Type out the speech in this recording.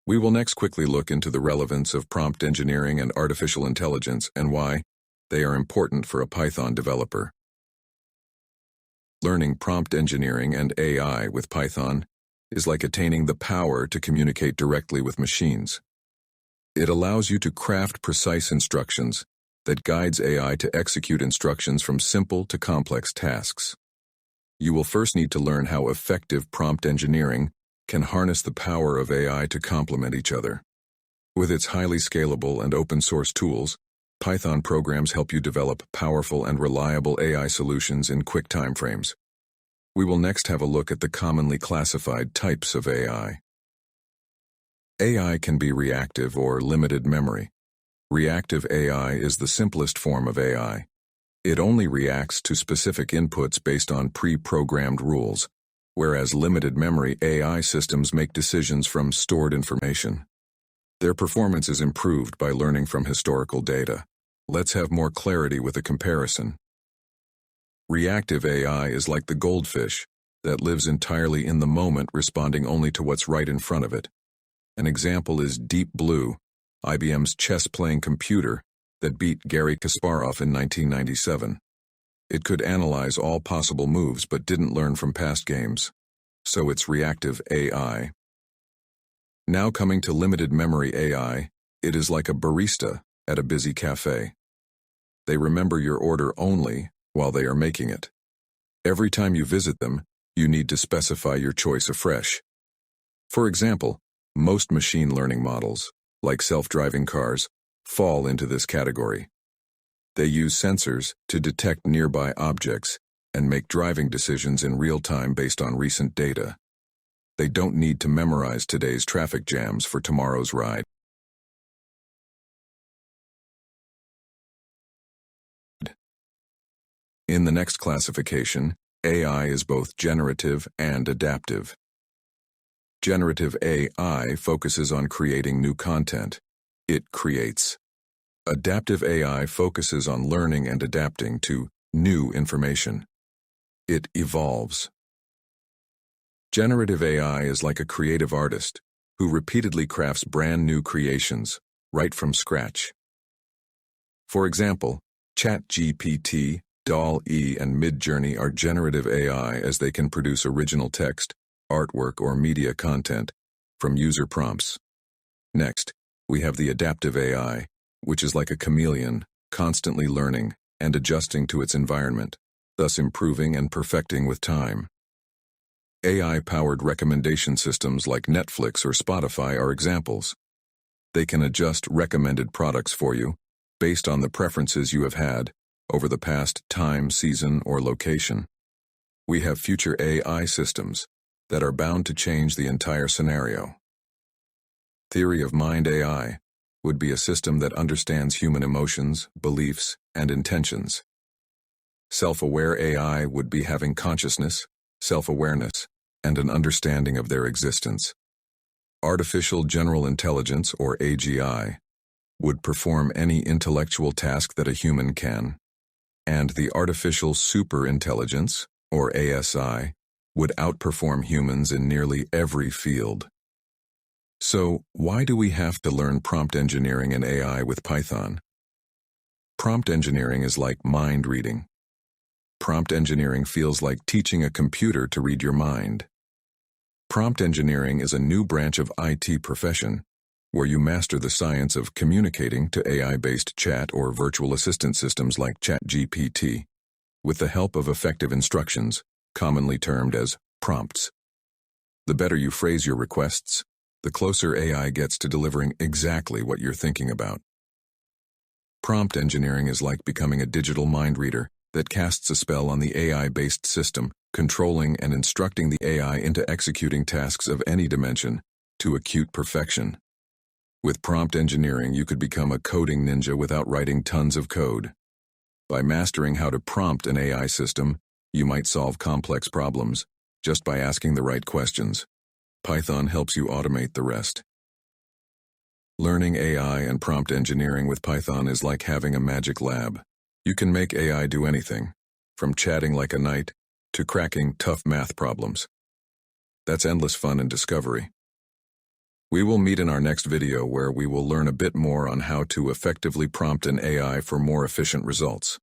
We will next quickly look into the relevance of prompt engineering and artificial intelligence and why they are important for a Python developer. Learning prompt engineering and AI with Python is like attaining the power to communicate directly with machines. It allows you to craft precise instructions that guides AI to execute instructions from simple to complex tasks. You will first need to learn how effective prompt engineering can harness the power of AI to complement each other. With its highly scalable and open-source tools, Python programs help you develop powerful and reliable AI solutions in quick timeframes. We will next have a look at the commonly classified types of AI. AI can be reactive or limited memory. Reactive AI is the simplest form of AI. It only reacts to specific inputs based on pre-programmed rules, whereas limited memory AI systems make decisions from stored information. Their performance is improved by learning from historical data. Let's have more clarity with a comparison. Reactive AI is like the goldfish that lives entirely in the moment, responding only to what's right in front of it. An example is Deep Blue, IBM's chess-playing computer that beat Garry Kasparov in 1997. It could analyze all possible moves but didn't learn from past games. So it's reactive AI. Now coming to limited memory AI, it is like a barista at a busy cafe. They remember your order only while they are making it. Every time you visit them, you need to specify your choice afresh. For example, most machine learning models, like self-driving cars, fall into this category. They use sensors to detect nearby objects and make driving decisions in real time based on recent data. They don't need to memorize today's traffic jams for tomorrow's ride. In the next classification, AI is both generative and adaptive. Generative AI focuses on creating new content. It creates. Adaptive AI focuses on learning and adapting to new information. It evolves. Generative AI is like a creative artist who repeatedly crafts brand new creations, right from scratch. For example, ChatGPT, DALL-E, and Midjourney are generative AI as they can produce original text, artwork, or media content from user prompts. Next, we have the adaptive AI, which is like a chameleon, constantly learning and adjusting to its environment, thus improving and perfecting with time. AI-powered recommendation systems like Netflix or Spotify are examples. They can adjust recommended products for you based on the preferences you have had over the past time, season, or location. We have future AI systems that are bound to change the entire scenario. Theory of mind AI would be a system that understands human emotions, beliefs, and intentions. Self-aware AI would be having consciousness, self-awareness, and an understanding of their existence. Artificial General Intelligence, or AGI, would perform any intellectual task that a human can, and the Artificial Superintelligence, or ASI, would outperform humans in nearly every field. So, why do we have to learn prompt engineering and AI with Python? Prompt engineering is like mind reading. Prompt engineering feels like teaching a computer to read your mind. Prompt engineering is a new branch of IT profession where you master the science of communicating to AI-based chat or virtual assistant systems like ChatGPT with the help of effective instructions, commonly termed as prompts. The better you phrase your requests, the closer AI gets to delivering exactly what you're thinking about. Prompt engineering is like becoming a digital mind reader that casts a spell on the AI-based system, controlling and instructing the AI into executing tasks of any dimension to acute perfection. With prompt engineering, you could become a coding ninja without writing tons of code. By mastering how to prompt an AI system, you might solve complex problems just by asking the right questions. Python helps you automate the rest. Learning AI and prompt engineering with Python is like having a magic lab. You can make AI do anything, from chatting like a knight to cracking tough math problems. That's endless fun and discovery. We will meet in our next video where we will learn a bit more on how to effectively prompt an AI for more efficient results.